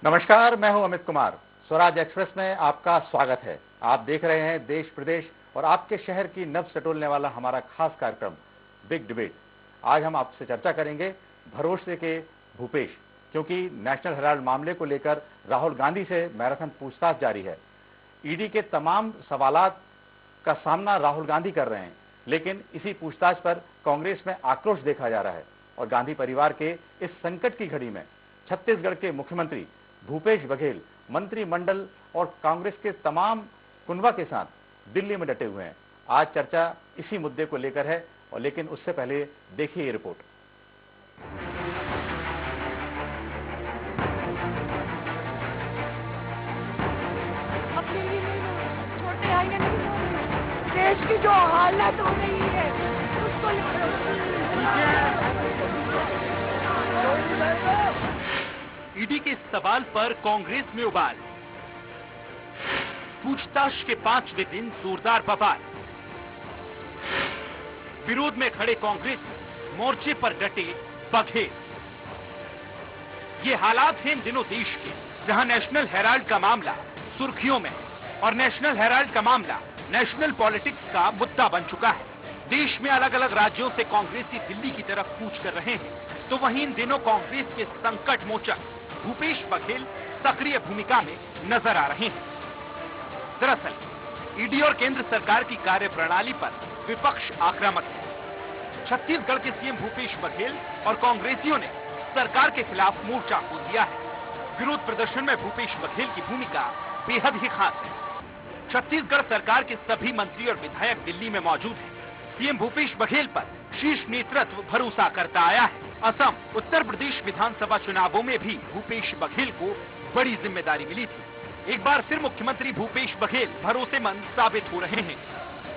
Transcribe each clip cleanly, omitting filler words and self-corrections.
नमस्कार, मैं हूं अमित कुमार। स्वराज एक्सप्रेस में आपका स्वागत है। आप देख रहे हैं देश प्रदेश और आपके शहर की नब्ज टटोलने वाला हमारा खास कार्यक्रम बिग डिबेट। आज हम आपसे चर्चा करेंगे भरोसे के भूपेश, क्योंकि नेशनल हेराल्ड मामले को लेकर राहुल गांधी से मैराथन पूछताछ जारी है। ईडी के तमाम सवालात का सामना राहुल गांधी कर रहे हैं, लेकिन इसी पूछताछ पर कांग्रेस में आक्रोश देखा जा रहा है और गांधी परिवार के इस संकट की घड़ी में छत्तीसगढ़ के मुख्यमंत्री भूपेश बघेल मंत्रिमंडल और कांग्रेस के तमाम कुनबा के साथ दिल्ली में डटे हुए हैं। आज चर्चा इसी मुद्दे को लेकर है, और लेकिन उससे पहले देखिए ये रिपोर्ट। अपने लिए नहीं, छोटे भाई ने नहीं, देश की जो हालत हो रही है उसको ईडी के सवाल पर कांग्रेस में उबाल। पूछताछ के 5वें दिन जोरदार बवाल। विरोध में खड़े कांग्रेस मोर्चे पर डटे बघेल। ये हालात हैं इन दिनों देश के, जहां नेशनल हेराल्ड का मामला सुर्खियों में है और नेशनल हेराल्ड का मामला नेशनल पॉलिटिक्स का मुद्दा बन चुका है। देश में अलग अलग राज्यों से कांग्रेसी दिल्ली की तरफ कूच कर रहे हैं, तो वहीं इन दिनों कांग्रेस के संकट मोचक भूपेश बघेल सक्रिय भूमिका में नजर आ रहे हैं। दरअसल ईडी और केंद्र सरकार की कार्यप्रणाली पर विपक्ष आक्रामक है। छत्तीसगढ़ के सीएम भूपेश बघेल और कांग्रेसियों ने सरकार के खिलाफ मोर्चा खोल दिया है। विरोध प्रदर्शन में भूपेश बघेल की भूमिका बेहद ही खास है। छत्तीसगढ़ सरकार के सभी मंत्री और विधायक दिल्ली में मौजूद हैं। सीएम भूपेश बघेल पर शीर्ष नेतृत्व भरोसा करता आया है। असम, उत्तर प्रदेश विधानसभा चुनावों में भी भूपेश बघेल को बड़ी जिम्मेदारी मिली थी। एक बार फिर मुख्यमंत्री भूपेश बघेल भरोसेमंद साबित हो रहे हैं।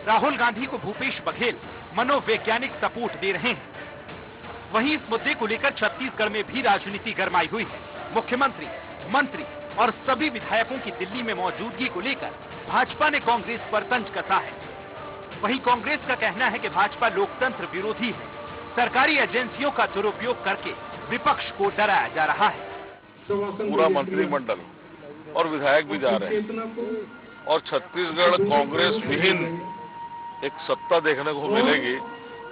राहुल गांधी को भूपेश बघेल मनोवैज्ञानिक सपोर्ट दे रहे हैं। वहीं इस मुद्दे को लेकर छत्तीसगढ़ में भी राजनीति गरमाई हुई है। मुख्यमंत्री, मंत्री और सभी विधायकों की दिल्ली में मौजूदगी को लेकर भाजपा ने कांग्रेस पर तंज कसा है। वहीं कांग्रेस का कहना है कि भाजपा लोकतंत्र विरोधी है। सरकारी एजेंसियों का दुरुपयोग करके विपक्ष को डराया जा रहा है। पूरा मंत्रिमंडल और विधायक भी जा रहे हैं और छत्तीसगढ़ कांग्रेस विहीन एक सत्ता देखने को मिलेगी,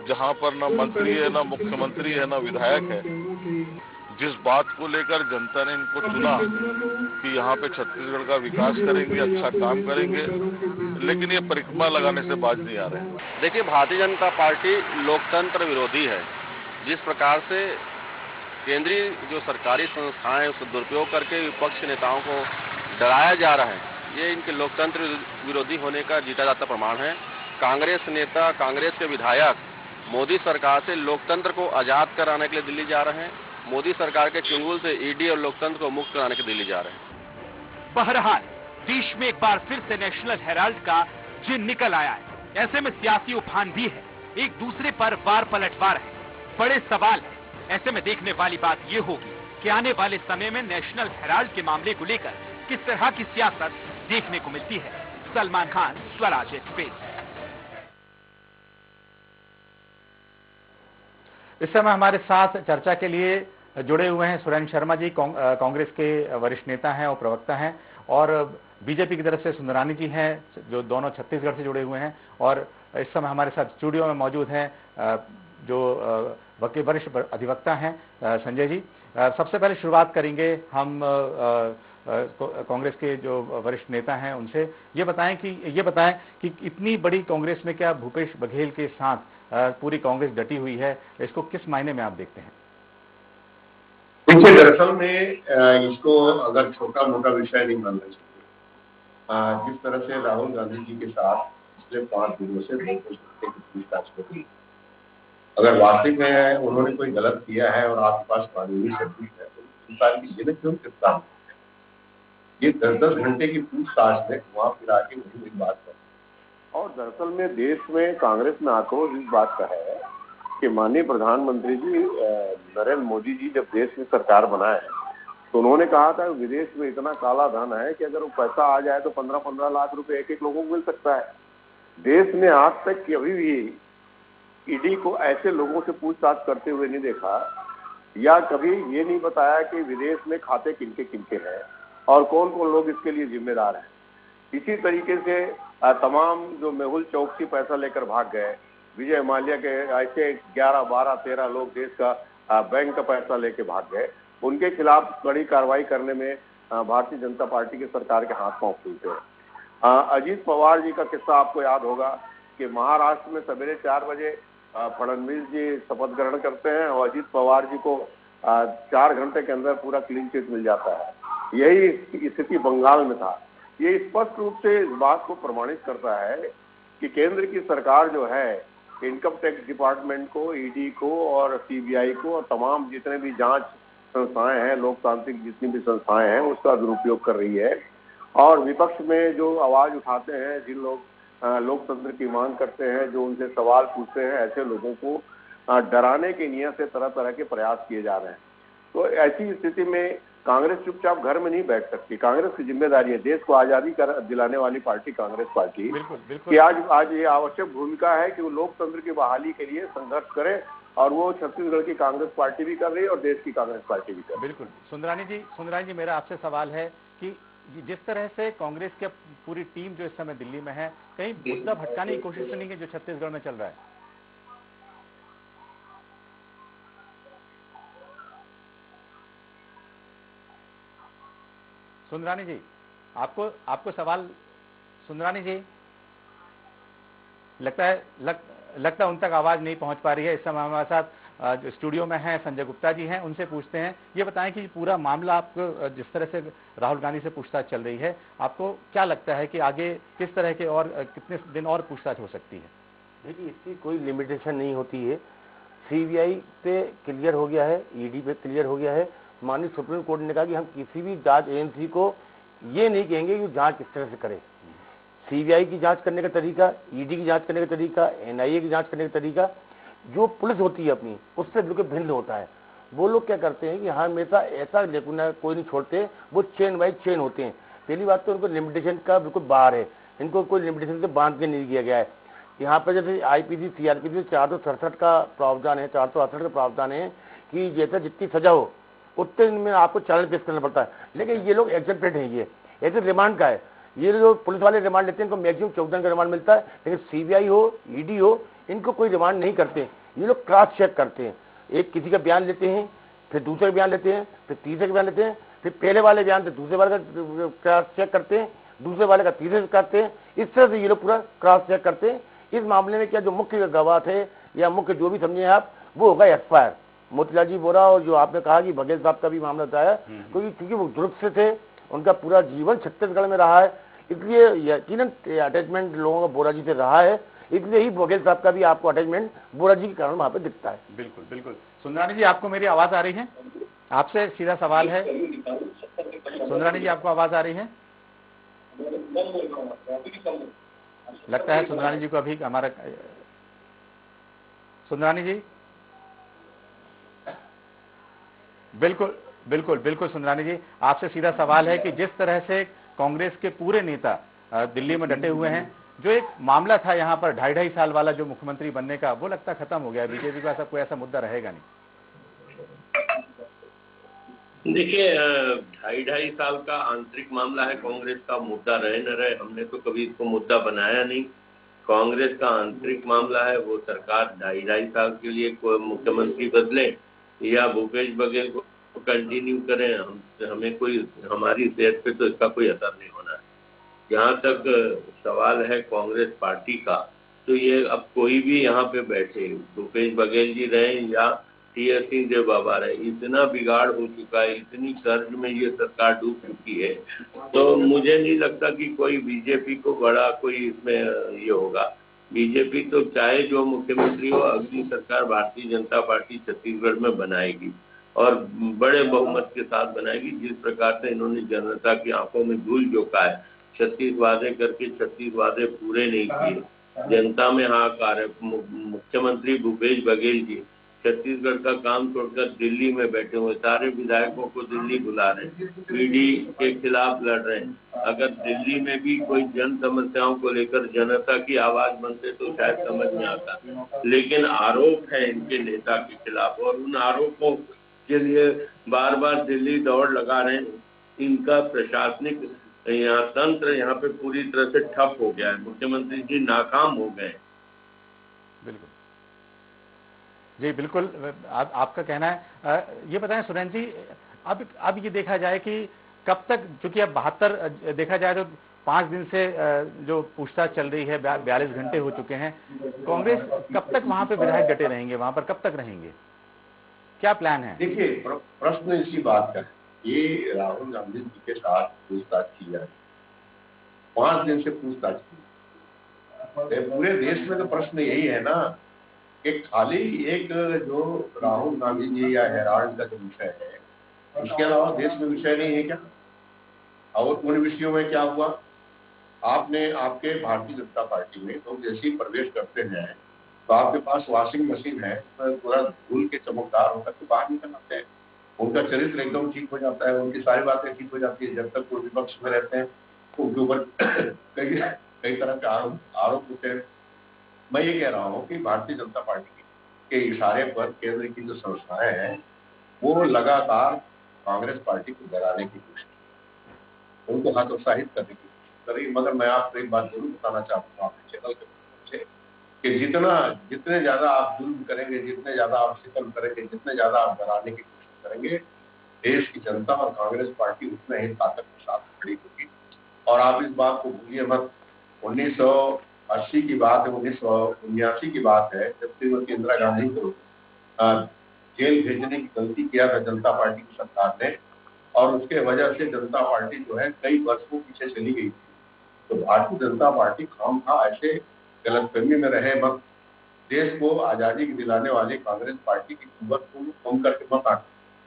जहां पर न मंत्री है, न मुख्यमंत्री है, न विधायक है। जिस बात को लेकर जनता ने इनको चुना कि यहाँ पे छत्तीसगढ़ का विकास करेंगे, अच्छा काम करेंगे, लेकिन ये परिक्रमा लगाने से बाज नहीं आ रहे हैं। देखिए, भारतीय जनता पार्टी लोकतंत्र विरोधी है। जिस प्रकार से केंद्रीय जो सरकारी संस्थाएं उसका दुरुपयोग करके विपक्ष नेताओं को डराया जा रहा है, ये इनके लोकतंत्र विरोधी होने का जीता जाता प्रमाण है। कांग्रेस नेता, कांग्रेस के विधायक मोदी सरकार से लोकतंत्र को आजाद कराने के लिए दिल्ली जा रहे हैं। मोदी सरकार के चुंगल से ईडी और लोकतंत्र को मुक्त कराने के दिल्ली जा रहे हैं। बहरहाल देश में एक बार फिर से नेशनल हेराल्ड का जिन निकल आया है। ऐसे में सियासी उफान भी है, एक दूसरे पर वार पलटवार है, बड़े सवाल है। ऐसे में देखने वाली बात ये होगी कि आने वाले समय में नेशनल हेराल्ड के मामले को लेकर किस तरह की सियासत देखने को मिलती है। सलमान खान, स्वराज एक्सप्रेस। इस समय हमारे साथ चर्चा के लिए जुड़े हुए हैं सुरेंद्र शर्मा जी, कांग्रेस के वरिष्ठ नेता हैं और प्रवक्ता हैं, और बीजेपी की तरफ से सुंदरानी जी हैं, जो दोनों छत्तीसगढ़ से जुड़े हुए हैं। और इस समय हमारे साथ स्टूडियो में मौजूद हैं जो वरिष्ठ अधिवक्ता हैं संजय जी। सबसे पहले शुरुआत करेंगे हम कांग्रेस के जो वरिष्ठ नेता हैं उनसे। ये बताएं कि इतनी बड़ी कांग्रेस में क्या भूपेश बघेल के साथ पूरी कांग्रेस डटी हुई है, इसको किस मायने में आप देखते हैं? देखिए, दरअसल में इसको अगर छोटा मोटा विषय नहीं मानना चाहिए। जिस तरह से राहुल गांधी जी के साथ पिछले 5 दिनों से भूपेश बघेल की पूछताछ हो रही है, अगर वास्तविक में उन्होंने कोई गलत किया है और आपके पास कानूनी सबूत है तो गिरफ्तार कीजिए ना, क्यों गिरफ्तार? ये 10-10 घंटे की पूछताछ में वहां फिरा के वही बात है। और दरअसल में देश में कांग्रेस में आक्रोश इस बात का है कि माननीय प्रधानमंत्री जी नरेंद्र मोदी जी जब देश में सरकार बनाए तो उन्होंने कहा था विदेश में इतना काला धन है कि अगर वो पैसा आ जाए तो 15-15 लाख रुपए एक लोगों को मिल सकता है। देश ने आज तक कभी भी ईडी को ऐसे लोगों से पूछताछ करते हुए नहीं देखा या कभी ये नहीं बताया कि विदेश में खाते किनके किनके हैं और कौन कौन लोग इसके लिए जिम्मेदार हैं। इसी तरीके से तमाम जो मेहुल चौकसी पैसा लेकर भाग गए, विजय माल्या के ऐसे 11, 12, 13 लोग देश का बैंक का पैसा लेके भाग गए, उनके खिलाफ कड़ी कार्रवाई करने में भारतीय जनता पार्टी की सरकार के हाथ पांव फूलते हैं। अजीत पवार जी का किस्सा आपको याद होगा कि महाराष्ट्र में सवेरे 4 बजे फडणवीस जी शपथ ग्रहण करते हैं और अजीत पवार जी को 4 घंटे के अंदर पूरा क्लीन चिट मिल जाता है। यही स्थिति बंगाल में था। ये स्पष्ट रूप से इस बात को प्रमाणित करता है कि केंद्र की सरकार जो है इनकम टैक्स डिपार्टमेंट को, ईडी को और सीबीआई को और तमाम जितने भी जांच संस्थाएं हैं, लोकतांत्रिक जितनी भी संस्थाएं हैं, उसका दुरुपयोग कर रही है। और विपक्ष में जो आवाज उठाते हैं, जिन लोग लोकतंत्र की मांग करते हैं, जो उनसे सवाल पूछते हैं, ऐसे लोगों को डराने की नीयत से तरह तरह के प्रयास किए जा रहे हैं। तो ऐसी स्थिति में कांग्रेस चुपचाप घर में नहीं बैठ सकती। कांग्रेस की जिम्मेदारी है, देश को आजादी दिलाने वाली पार्टी कांग्रेस पार्टी, कि आज ये आवश्यक भूमिका है कि वो लोकतंत्र की बहाली के लिए संघर्ष करे, और वो छत्तीसगढ़ की कांग्रेस पार्टी भी कर रही है और देश की कांग्रेस पार्टी भी कर रही है। बिल्कुल। सुंदरानी जी, मेरा आपसे सवाल है कि जिस तरह से कांग्रेस की पूरी टीम जो इस समय दिल्ली में है, कहीं मुद्दा भटकाने की कोशिश तो नहीं है जो छत्तीसगढ़ में चल रहा है? सुंदरानी जी, आपको सवाल, सुंदरानी जी, लगता है उन तक आवाज नहीं पहुंच पा रही है। इस समय हमारे साथ जो स्टूडियो में हैं संजय गुप्ता जी हैं, उनसे पूछते हैं। ये बताएं कि पूरा मामला आपको, जिस तरह से राहुल गांधी से पूछताछ चल रही है, आपको क्या लगता है कि आगे किस तरह के और कितने दिन और पूछताछ हो सकती है? देखिए, इसकी कोई लिमिटेशन नहीं होती है। सीबीआई पे क्लियर हो गया है, ईडी पे क्लियर हो गया है। माननीय सुप्रीम कोर्ट ने कहा कि हम किसी भी जांच एजेंसी को ये नहीं कहेंगे कि जांच किस तरह से करे। सीबीआई की जांच करने का तरीका, ईडी की जांच करने का तरीका, एनआईए की जांच करने का तरीका जो पुलिस होती है अपनी, उससे बिल्कुल भिन्न होता है। वो लोग क्या करते हैं कि हमेशा ऐसा लेकुना कोई नहीं छोड़ते, वो चेन बाई चेन होते हैं। पहली बात तो उनको लिमिटेशन का बिल्कुल बाहर है, इनको कोई लिमिटेशन से बांध के नहीं दिया गया है। यहाँ पर जैसे आईपीसी सीआरपीसी 467 का प्रावधान है, 468 का प्रावधान है कि जैसे जितनी सजा हो उतने दिन में आपको चालान पेश करना पड़ता है। लेकिन ये लोग एक्सेप्टेड हैं, ये ऐसे रिमांड का है। ये जो पुलिस वाले रिमांड लेते हैं, इनको मैक्सिमम 14 दिन का रिमांड मिलता है। लेकिन सीबीआई हो, ईडी हो, इनको कोई रिमांड नहीं करते। ये लोग क्रॉस चेक करते हैं, एक किसी का बयान लेते हैं, फिर दूसरे बयान लेते हैं, फिर तीसरे का बयान लेते हैं, फिर पहले वाले बयान से दूसरे वाले का क्रॉस चेक करते हैं, दूसरे वाले का तीसरे करते हैं। इस तरह से ये लोग पूरा क्रॉस चेक करते हैं। इस मामले में क्या जो मुख्य गवाह थे या मुख्य जो भी समझे आप, वो होगा एफआईआर। मोतीलाल जी बोरा और जो आपने कहा कि बघेल साहब का भी मामला बताया, क्योंकि वो जुर्ग से थे, उनका पूरा जीवन छत्तीसगढ़ में रहा है, इसलिए यकीनन अटैचमेंट लोगों का बोरा जी से रहा है। इसलिए ही बघेल साहब का भी आपको अटैचमेंट बोरा जी के कारण वहां पे दिखता है। बिल्कुल बिल्कुल। सुंदरानी जी, आपको मेरी आवाज आ रही है? आपसे सीधा सवाल है। सुंदरानी जी, आपको आवाज आ रही है? लगता है सुंदरानी जी को अभी हमारा, सुंदरानी जी, बिल्कुल बिल्कुल बिल्कुल। सुंदरानी जी, आपसे सीधा सवाल है कि जिस तरह से कांग्रेस के पूरे नेता दिल्ली में डटे हुए हैं, जो एक मामला था यहाँ पर 2.5 साल वाला जो मुख्यमंत्री बनने का, वो लगता खत्म हो गया है। बीजेपी का कोई ऐसा मुद्दा रहेगा नहीं। देखिए, 2.5 साल का आंतरिक मामला है कांग्रेस का, मुद्दा रहे न रहे, हमने तो कभी इसको मुद्दा बनाया नहीं। कांग्रेस का आंतरिक मामला है, वो सरकार 2.5 साल के लिए कोई मुख्यमंत्री बदले या भूपेश बघेल को कंटिन्यू करें, हमें कोई, हमारी सेहत पे तो इसका कोई असर नहीं होना है। जहाँ तक सवाल है कांग्रेस पार्टी का, तो ये अब कोई भी यहाँ पे बैठे, भूपेश बघेल जी रहे या टी.एस. सिंहदेव बाबा रहे, इतना बिगाड़ हो चुका है, इतनी कर्ज में ये सरकार डूब चुकी है, तो मुझे नहीं लगता कि कोई बीजेपी को बड़ा कोई इसमें ये होगा। बीजेपी तो चाहे जो मुख्यमंत्री हो, अगली सरकार भारतीय जनता पार्टी छत्तीसगढ़ में बनाएगी और बड़े बहुमत के साथ बनाएगी। जिस प्रकार से इन्होंने जनता की आंखों में धूल झोंका है, 36 वादे करके 36 वादे पूरे नहीं किए, जनता में हाहाकार है। मुख्यमंत्री भूपेश बघेल जी छत्तीसगढ़ का काम छोड़कर दिल्ली में बैठे हुए, सारे विधायकों को दिल्ली बुला रहे हैं, ईडी के खिलाफ लड़ रहे हैं। अगर दिल्ली में भी कोई जन समस्याओं को लेकर जनता की आवाज बनते तो शायद समझ में आता, लेकिन आरोप है इनके नेता के खिलाफ और उन आरोपों इसके लिए बार बार दिल्ली दौड़ लगा रहे हैं। इनका प्रशासनिक यहाँ तंत्र यहाँ पे पूरी तरह से ठप हो गया है। मुख्यमंत्री जी नाकाम हो गए। बिल्कुल जी, बिल्कुल आपका कहना है। ये बताएं सुरेंद्र जी, अब ये देखा जाए कि कब तक, चूंकि अब 72 देखा जाए तो 5 दिन से जो पूछताछ चल रही है, 42 घंटे हो चुके हैं, कांग्रेस कब तक वहां पे विधायक डटे रहेंगे, वहां पर कब तक रहेंगे, क्या प्लान है? देखिए, प्रश्न इसी बात का है, ये राहुल गांधी जी के साथ पूछताछ की जाए, 5 दिन से पूछताछ की। पूरे देश में तो प्रश्न यही है ना कि खाली एक जो राहुल गांधी जी या हेराल्ड का जो विषय है, उसके अलावा देश में विषय नहीं है क्या? और उन विषयों में क्या हुआ? आपने आपके भारतीय जनता पार्टी में तो जैसे ही प्रवेश करते हैं तो आपके पास वॉशिंग मशीन है, तो पूरा धूल के चमकदार होकर के बाहर निकल आते हैं। उनका चरित्र एकदम ठीक हो जाता है, उनकी सारी बातें ठीक हो जाती है। जब तक वो विपक्ष में रहते हैं तो उनके ऊपर कई तरह के आरोप होते हैं। मैं ये कह रहा हूँ कि भारतीय जनता पार्टी के इशारे पर केंद्र की जो संस्थाएं हैं वो लगातार कांग्रेस पार्टी को डराने की कोशिश, उनको हतोत्साहित करने की कोशिश कर रही है। मगर मैं आपको एक बात जरूर बताना चाहता हूँ आपके चैनल के माध्यम से कि जितने ज्यादा आप जुल्म करेंगे, जितने ज्यादा आप सितम करेंगे, जितने ज्यादा आप डराने की कोशिश करेंगे, देश की जनता और कांग्रेस पार्टी उतने ही ताकत के साथ खड़ी होगी। और आप इस बात को भूलिए मत, 1980 की बात है, 1979 की बात है, जब श्रीमती इंदिरा गांधी को जेल भेजने की गलती किया था जनता पार्टी की सरकार ने, और उसके वजह से जनता पार्टी जो है कई वर्षों पीछे चली गई थी। तो भारतीय जनता पार्टी खामखा ऐसे गलतफहमी में रहे मत, देश को आजादी दिलाने वाले कांग्रेस पार्टी की कुवत को कम करके मत आए।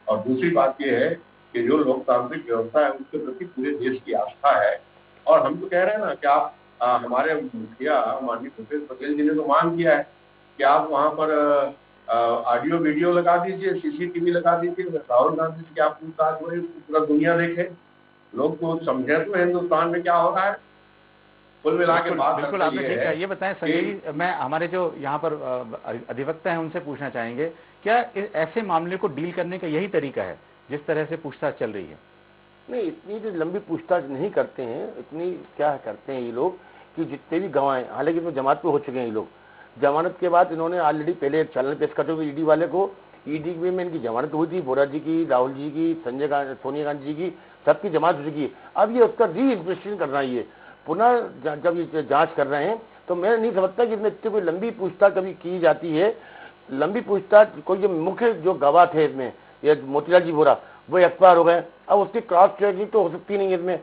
और दूसरी बात यह है कि जो लोकतांत्रिक व्यवस्था है उसके प्रति पूरे देश की आस्था है। और हम तो कह रहे हैं ना कि आप हमारे मुखिया माननीय भूपेश बघेल जी ने तो मांग किया है कि आप वहां पर ऑडियो वीडियो लगा दीजिए, CCTV लगा दीजिए, राहुल गांधी जी की आप पूछताछ हो रही है, पूरा दुनिया देखे, लोग तो समझे तो हिंदुस्तान में क्या हो रहा है। कुल मिला के बात बिल्कुल आपने ठीक है। ये बताएं संजय जी, मैं हमारे जो यहाँ पर अधिवक्ता हैं उनसे पूछना चाहेंगे, क्या ऐसे मामले को डील करने का यही तरीका है जिस तरह से पूछताछ चल रही है? नहीं, इतनी जो लंबी पूछताछ नहीं करते हैं, इतनी क्या करते हैं ये लोग कि जितने भी गवाह, हालांकि तो जमानत पे हो चुके हैं ये लोग, जमानत के बाद इन्होंने ऑलरेडी पहले एक चालान पेश करते हुए ईडी वाले को, ईडी में इनकी जमानत हुई थी, बोरा जी की, राहुल जी की, सोनिया गांधी जी की, सबकी जमानत हो चुकी है। अब ये उसका री इन्वेस्टिगेशन कर रहा है, ये पुनः जब ये जांच कर रहे हैं, तो मैं नहीं समझता कि इसमें इतनी कोई लंबी पूछताछ कभी की जाती है। लंबी पूछताछ, कोई जो मुख्य जो गवाह थे इसमें, ये मोतीलाल जी वोरा, वो एक्सपायर हो गए, अब उसकी क्रॉस चेकिंग तो हो सकती नहीं है इसमें।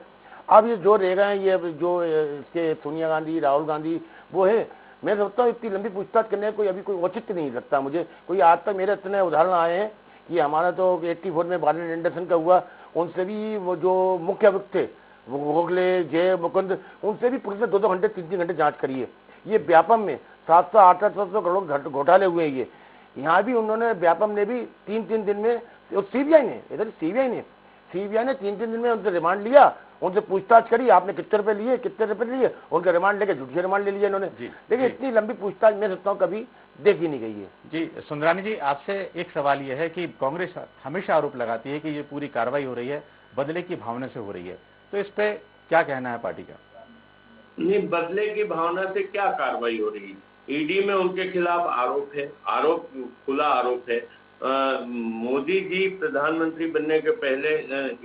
अब ये जो रह गए, ये जो इसके सोनिया गांधी, राहुल गांधी, वो है, मैं समझता हूँ इतनी लंबी पूछताछ करने का कोई अभी कोई औचित्य नहीं लगता मुझे। कोई आज तक मेरे इतने उदाहरण आए हैं कि हमारा तो 84 में बार्नेट एंडरसन का हुआ, उनसे भी वो जो मुख्य अभियुक्त थे गोखले, जय, मुकुंद, उनसे भी पुलिस ने 2-2 घंटे 3-3 घंटे जांच करी है। ये व्यापम में 700-800 करोड़ घोटाले हुए हैं। ये यहाँ भी उन्होंने, व्यापम ने भी 3-3 दिन में, सीबीआई ने, इधर सीबीआई ने 3-3 दिन में उनसे रिमांड लिया, उनसे पूछताछ करी, आपने कितने रुपए लिए, उनका रिमांड लेके जुडिशियल रिमांड ले लिया इन्होंने। देखिए, इतनी लंबी पूछताछ मैं सोचता हूँ कभी देखी नहीं गई है। जी सुंदरानी जी, आपसे एक सवाल यह है कि कांग्रेस हमेशा आरोप लगाती है कि ये पूरी कार्रवाई हो रही है बदले की भावना से हो रही है, तो इस पे क्या कहना है पार्टी का? नहीं, बदले की भावना से क्या कार्रवाई हो रही है? ईडी में उनके खिलाफ आरोप है, खुला आरोप है। मोदी जी प्रधानमंत्री बनने के पहले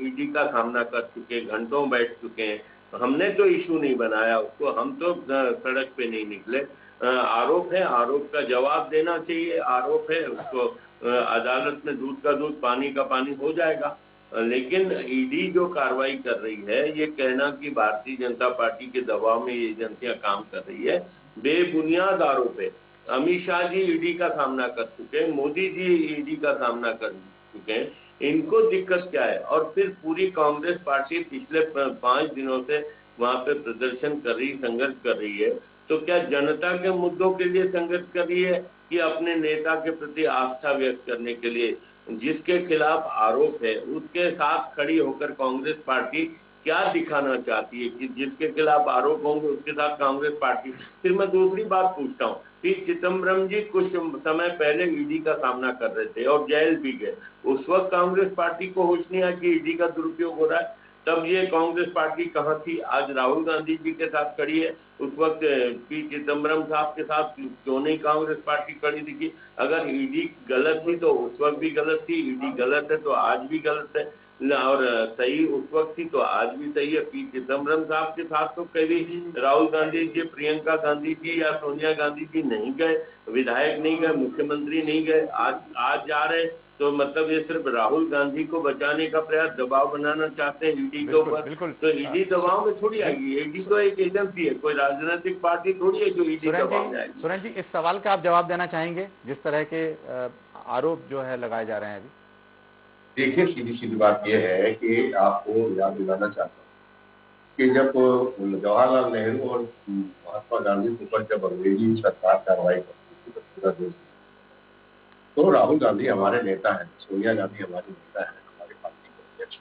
ईडी का सामना कर चुके, घंटों बैठ चुके हैं। हमने तो इशू नहीं बनाया उसको, हम तो सड़क पे नहीं निकले। आरोप है, आरोप का जवाब देना चाहिए। आरोप है, उसको अदालत में दूध का दूध, पानी का पानी हो जाएगा। लेकिन ईडी जो कार्रवाई कर रही है, ये कहना कि भारतीय जनता पार्टी के दबाव में ये एजेंसियां काम कर रही है, बेबुनियाद आरोप है। अमित शाह जी ईडी का सामना कर चुके हैं, मोदी जी ईडी का सामना कर चुके हैं, इनको दिक्कत क्या है? और फिर पूरी कांग्रेस पार्टी पिछले 5 दिनों से वहां पे प्रदर्शन कर रही, संघर्ष कर रही है। तो क्या जनता के मुद्दों के लिए संघर्ष कर रही है कि अपने नेता के प्रति आस्था व्यक्त करने के लिए? जिसके खिलाफ आरोप है उसके साथ खड़ी होकर कांग्रेस पार्टी क्या दिखाना चाहती है कि जिसके खिलाफ आरोप होंगे उसके साथ कांग्रेस पार्टी? फिर मैं दूसरी बात पूछता हूँ, पी चिदम्बरम जी कुछ समय पहले ईडी का सामना कर रहे थे और जेल भी गए। उस वक्त कांग्रेस पार्टी को होश नहीं आया कि ईडी का दुरुपयोग हो रहा है। तब ये कांग्रेस पार्टी कहाँ थी? आज राहुल गांधी जी के साथ खड़ी है, उस वक्त पी चिदम्बरम साहब के साथ क्यों नहीं कांग्रेस पार्टी खड़ी दिखी? अगर ईडी गलत थी तो उस वक्त भी गलत थी, ईडी गलत है तो आज भी गलत है, और सही उस वक्त थी तो आज भी सही है। पी चिदम्बरम साहब के साथ तो कभी राहुल गांधी जी, प्रियंका गांधी जी या सोनिया गांधी जी नहीं गए, विधायक नहीं गए, मुख्यमंत्री नहीं गए, आज जा रहे। तो मतलब ये सिर्फ राहुल गांधी को बचाने का प्रयास, दबाव बनाना चाहते हैं ईडी के ऊपर। तो ईडी दबाव में थोड़ी आएगी, ईडी तो एक एजेंसी है, कोई राजनीतिक पार्टी थोड़ी है जो ईडी दबाव में आएगी। सुरेन जी, इस सवाल का आप जवाब देना चाहेंगे, जिस तरह के आरोप जो है लगाए जा रहे हैं अभी? देखिए, सीधी सीधी बात यह है कि आपको याद दिलाना चाहता हूँ कि जब जवाहरलाल नेहरू और महात्मा गांधी के ऊपर जब अंग्रेजी सरकार कार्रवाई करती थी पूरा देश, तो राहुल गांधी हमारे नेता हैं, सोनिया गांधी हमारी नेता है, हमारे पार्टी के अध्यक्ष।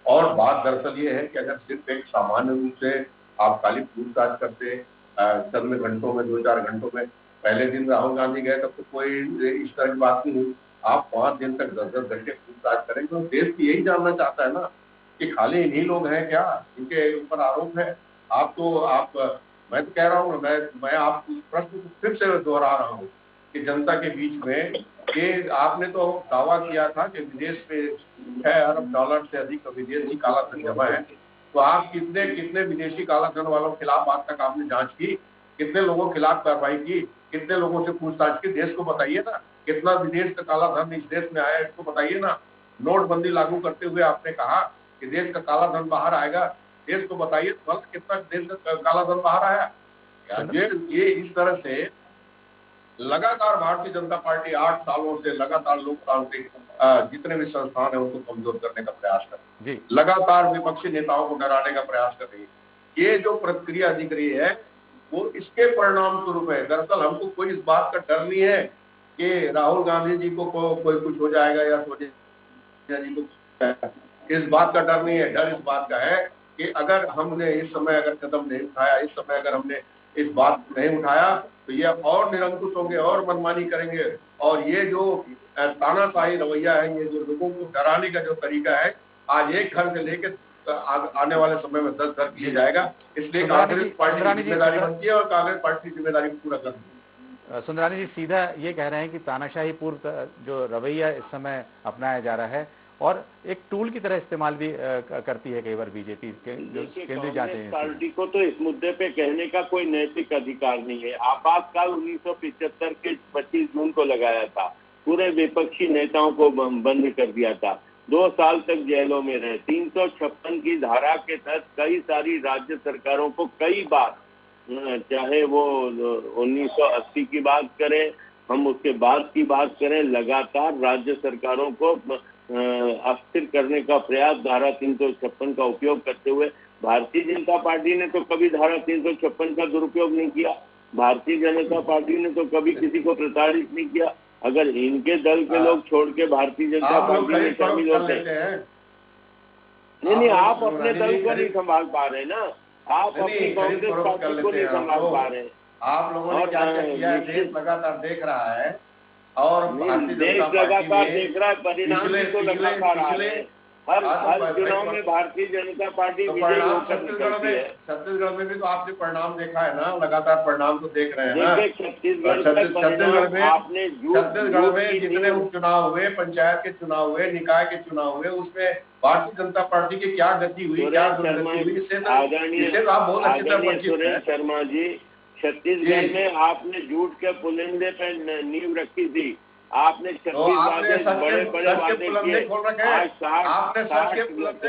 और बात दरअसल ये है कि अगर सिर्फ एक सामान्य रूप से आप खाली पूछताछ करते चंद घंटों में, 2-4 घंटों में, पहले दिन राहुल गांधी गए तब तो कोई इस तरह की बात नहीं हुई। आप 5 दिन तक 10-10 घंटे पूछताछ करेंगे तो देश की यही जानना चाहता है ना कि खाली इन्हीं लोग हैं क्या इनके ऊपर आरोप है। मैं तो कह रहा हूँ, मैं आप प्रश्न फिर से दोहरा रहा हूँ कि जनता के बीच में कि आपने तो दावा किया था कि विदेश में 6 अरब डॉलर से अधिक विदेशी कालाधन जमा है। तो आप कितने विदेशी कालाधन वालों के खिलाफ आज तक आपने जांच की? कितने लोगों के खिलाफ कार्रवाई की? कितने लोगों से पूछताछ की? देश को बताइए ना, कितना विदेश का कालाधन इस देश में आया, इसको बताइए ना। नोटबंदी लागू करते हुए आपने कहा कि देश का कालाधन बाहर आएगा, देश को बताइए तो कितना देश का कालाधन बाहर आया। ये इस तरह से लगातार भारतीय जनता पार्टी 8 सालों से लगातार लोकतांत्रिक जितने भी संस्थान है उनको कमजोर करने का प्रयास कर रही है, लगातार विपक्षी नेताओं को डराने का प्रयास कर रही है। ये जो प्रक्रिया दिख रही है वो इसके परिणाम स्वरूप है। दरअसल हमको कोई इस बात का डर नहीं है कि राहुल गांधी जी को कोई कुछ हो जाएगा या सोनिया जी को, इस बात का डर नहीं है। डर इस बात का है कि अगर हमने इस समय अगर कदम नहीं उठाया, इस समय अगर हमने इस बात नहीं उठाया तो ये और निरंकुश होंगे और मनमानी करेंगे। और ये जो तानाशाही रवैया है, ये जो लोगों को डराने का जो तरीका है, आज एक घर से लेकर आने वाले समय में 10 घर किया जाएगा। इसलिए कांग्रेस पार्टी की जिम्मेदारी बनती है और कांग्रेस पार्टी की जिम्मेदारी पूरा करती है। सुंदरानी जी सीधा ये कह रहे हैं कि तानाशाही पूर्व जो रवैया इस समय अपनाया जा रहा है और एक टूल की तरह इस्तेमाल भी करती है कई बार बीजेपी के केंद्रीय जांच एजेंसी। पार्टी को तो इस मुद्दे पे कहने का कोई नैतिक अधिकार नहीं है। आपातकाल 1975 के 25 जून को लगाया था, पूरे विपक्षी नेताओं को बंद कर दिया था, 2 साल तक जेलों में रहे। 356 की धारा के तहत कई सारी राज्य सरकारों को कई बार, चाहे वो 1980 की बात करें, हम उसके बाद की बात करें, लगातार राज्य सरकारों को अस्थिर करने का प्रयास धारा 356 का उपयोग करते हुए भारतीय जनता पार्टी ने तो कभी धारा 356 का दुरुपयोग नहीं किया। भारतीय जनता पार्टी ने तो कभी किसी को प्रताड़ित नहीं किया। अगर इनके दल के लोग छोड़ के भारतीय जनता पार्टी में शामिल होते हैं, नहीं, आप अपने दल को नहीं संभाल पा रहे ना, आप अपनी कांग्रेस पार्टी को नहीं संभाल पा रहे। आप लोगों ने क्या किया है, देश लगातार देख रहा है और देश लगातार देख रहा है, परिणाम भी तो लगातार आ रहे हैं। हर चुनाव में भारतीय जनता पार्टी विजयी होकर निकलती है। छत्तीसगढ़ में भी तो आपने परिणाम देखा है ना, लगातार परिणाम तो देख रहे हैं ना। छत्तीसगढ़ में जितने उपचुनाव हुए, पंचायत के चुनाव हुए, निकाय के चुनाव हुए, उसमें भारतीय जनता पार्टी की क्या गति हुई, क्या दुर्गति हुई, इससे आप बहुत अच्छी तरह परिचित हैं। शर्मा जी, छत्तीसगढ़ में आपने झूठ के पुलिंदे पे नींव रखी थी, आपने 26 बड़े बड़े वादे किए, आज 60,000 करोड़ से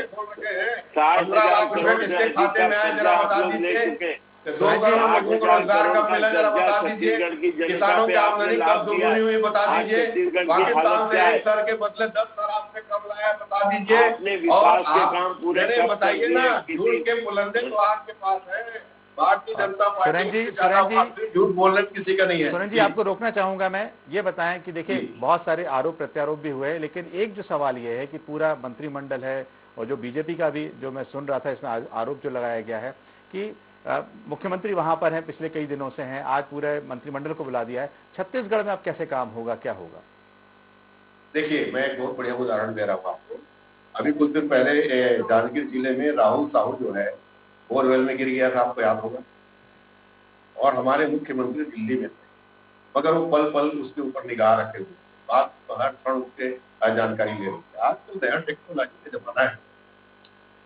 छत्तीसगढ़ की जनता पे आपने लाभ दिया। आज छत्तीसगढ़ की हालत क्या है? सर के बदले 10 सर आपने कब लाया बता दीजिए। आपने विकास के काम पूरे बताइए ना, झूठ के बुलंदे तो आपके पास है। भारतीय जनता पार्टी झूठ बोलने किसी का नहीं है। सुरेन जी, आपको रोकना चाहूंगा मैं, ये बताएं कि देखिए बहुत सारे आरोप प्रत्यारोप भी हुए, लेकिन एक जो सवाल ये है कि पूरा मंत्रिमंडल है और जो बीजेपी का भी जो मैं सुन रहा था इसमें आरोप जो लगाया गया है कि मुख्यमंत्री वहां पर हैं, पिछले कई दिनों से हैं, आज पूरे मंत्रिमंडल को बुला दिया है। छत्तीसगढ़ में अब कैसे काम होगा, क्या होगा? देखिए, मैं एक बहुत बढ़िया उदाहरण दे रहा हूँ आपको। अभी कुछ दिन पहले जांजगीर जिले में राहुल साहू जो है बोरवेल में गिर गया था, आपको याद होगा, और हमारे मुख्यमंत्री दिल्ली में थे, मगर वो पल पल उसके ऊपर निगाह रखे हुए, बात तो हर क्षण उसके जानकारी ले रहे थे। आज तो नया टेक्नोलॉजी का जमाना है,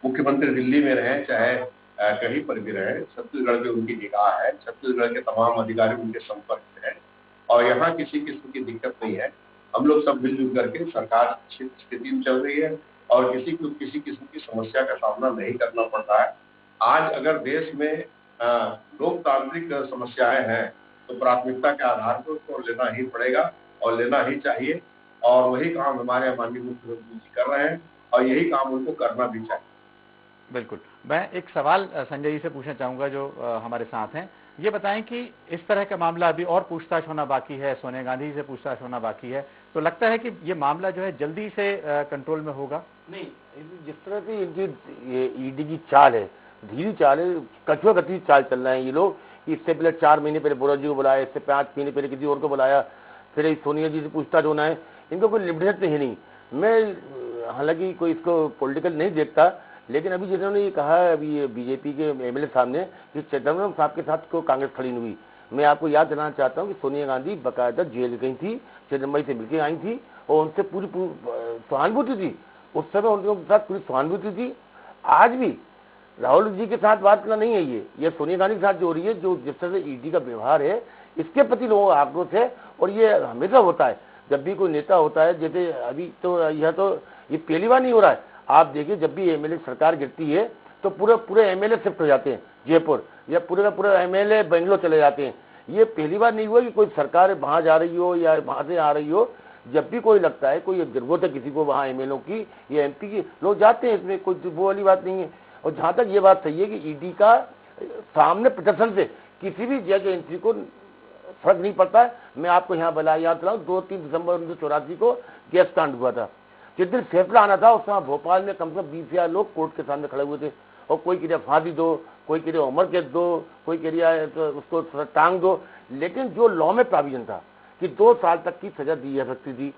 मुख्यमंत्री दिल्ली में रहे चाहे कहीं पर भी रहे, छत्तीसगढ़ की उनकी निगाह है, छत्तीसगढ़ के तमाम अधिकारी उनके संपर्क में है और यहाँ किसी किस्म की दिक्कत नहीं है। हम लोग सब मिलजुल करके सरकार अच्छी स्थिति में चल रही है और किसी को किसी किस्म की समस्या का सामना नहीं करना पड़ रहा है। आज अगर देश में लोकतांत्रिक समस्याएं हैं तो प्राथमिकता के आधार पर उसको लेना ही पड़ेगा और लेना ही चाहिए, और वही काम हमारे माननीय मुख्यमंत्री जी कर रहे हैं और यही काम उनको करना भी चाहिए। बिल्कुल। मैं एक सवाल संजय जी से पूछना चाहूंगा जो हमारे साथ हैं। ये बताएं कि इस तरह का मामला अभी और पूछताछ होना बाकी है, सोनिया गांधी से पूछताछ होना बाकी है, तो लगता है कि ये मामला जो है जल्दी से कंट्रोल में होगा? नहीं, जिस तरह की इनकी ईडी की चाल है, धीरे चाल है, कछुआ गति चाल चल रहे हैं ये लोग। इससे पहले 4 महीने पहले बोरा जी को बुलाया, इससे 5 महीने पहले किसी और को बुलाया, फिर सोनिया जी से पूछताछ होना है। इनको कोई लिमिटेशन तो है नहीं। मैं हालांकि कोई इसको पॉलिटिकल नहीं देखता, लेकिन अभी जिन्होंने ये कहा है, अभी ये बीजेपी के एमएलए साहब ने कि चिदम्बरम साहब के साथ को कांग्रेस खड़ी नहीं हुई, मैं आपको याद दिलाना चाहता हूँ कि सोनिया गांधी बाकायदा जेल गई थी, चिदम्बरम से मिलकर आई थी और उनसे पूरी सहानुभूति थी। उस समय उनके साथ पूरी सहानुभूति थी। आज भी राहुल जी के साथ बात करना नहीं है ये सोनिया गांधी के साथ जो हो रही है, जो जिस तरह से ईडी का व्यवहार है, इसके प्रति लोगों का आक्रोश है। और ये हमेशा होता है जब भी कोई नेता होता है, जैसे अभी तो ये पहली बार नहीं हो रहा है। आप देखिए, जब भी एमएलए सरकार गिरती है तो पूरे एमएलए शिफ्ट हो जाते हैं जयपुर, या पूरे का पूरा एमएलए बेंगलोर चले जाते हैं। ये पहली बार नहीं हुआ कि कोई सरकार वहां जा रही हो या वहां से आ रही हो। जब भी कोई लगता है कोई जरूरत है किसी को वहां एमएलए की या एमपी की, लोग जाते हैं, इसमें कोई वो वाली बात नहीं है। और जहां तक ये बात सही है कि ईडी का सामने प्रदर्शन से किसी भी जगह एंट्री को फर्क नहीं पड़ता है। मैं आपको यहाँ याद दिलाऊं, 2-3 दिसंबर 1984 को गैस कांड हुआ था। जिस दिन फैसला आना था उस समय भोपाल में कम से कम 20,000 लोग कोर्ट के सामने खड़े हुए थे, और कोई कह रहा फांसी दो, कोई कह रहा उम्र कैद दो, कोई कह रहा तो उसको टांग दो। लेकिन जो लॉ में प्रोविजन था कि 2 साल तक की सजा दी जा सकती थी,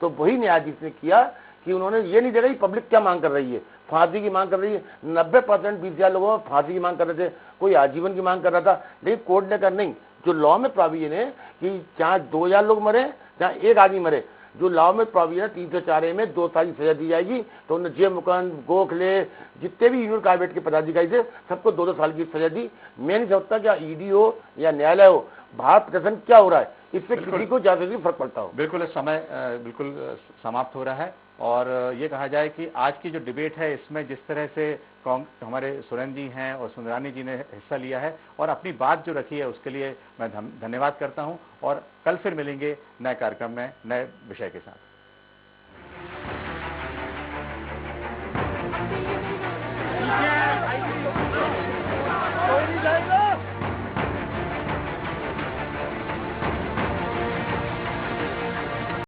तो वही न्यायाधीश ने किया कि उन्होंने ये नहीं देखा कि पब्लिक क्या मांग कर रही है, फांसी की मांग कर रही है। 90% 20,000 लोगों फांसी की मांग कर रहे थे, कोई आजीवन की मांग कर रहा था, लेकिन कोर्ट ने कर नहीं। जो लॉ में प्रोविजन है कि चाहे 2,000 लोग मरे चाहे एक आदमी मरे, जो लॉ में प्रोविजन है 304A में 2 साल की सजा दी जाएगी। तो उन्होंने जे मुकंद, गोखले, जितने भी यूनियन कार्बेट के पदाधिकारी थे, सबको 2-2 साल की सजा दी। मैं नहीं समझता क्या ईडी हो या न्यायालय हो, भारत प्रशासन क्या हो रहा है, इससे किसी को ज्यादा नहीं फर्क पड़ता हो। बिल्कुल, समय बिल्कुल समाप्त हो रहा है और ये कहा जाए कि आज की जो डिबेट है इसमें जिस तरह से हमारे सुरेंद्र जी हैं और सुंदरानी जी ने हिस्सा लिया है और अपनी बात जो रखी है उसके लिए मैं धन्यवाद करता हूं और कल फिर मिलेंगे नए कार्यक्रम में नए विषय के साथ।